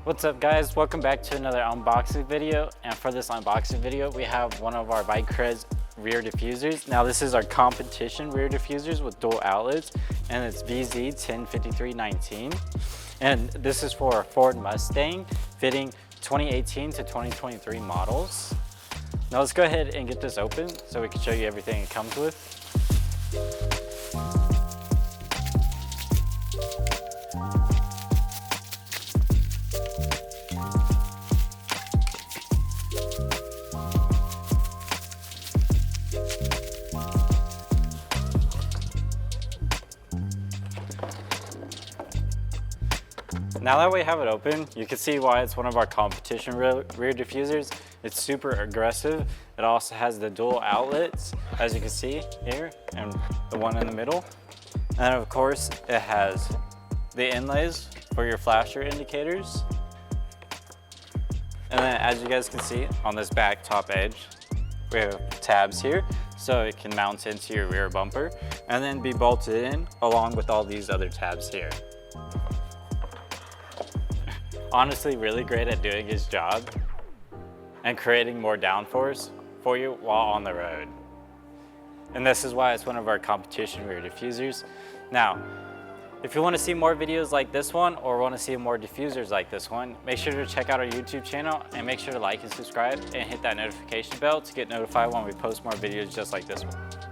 What's up guys, welcome back to another unboxing video. And for this unboxing video we have one of our Vicrez rear diffusers. Now this is our competition rear diffusers with dual outlets, and it's vz105319, and this is for a Ford Mustang fitting 2018 to 2023 models. Now let's go ahead and get this open so we can show you everything it comes with. Now that we have it open, you can see why it's one of our competition rear diffusers. It's super aggressive. It also has the dual outlets, as you can see here, and the one in the middle. And of course, it has the inlays for your flasher indicators. And then as you guys can see on this back top edge, we have tabs here, so it can mount into your rear bumper and then be bolted in along with all these other tabs here. Honestly, really great at doing his job and creating more downforce for you while on the road. And this is why it's one of our competition rear diffusers. Now, if you want to see more videos like this one or want to see more diffusers like this one, make sure to check out our YouTube channel and make sure to like and subscribe and hit that notification bell to get notified when we post more videos just like this one.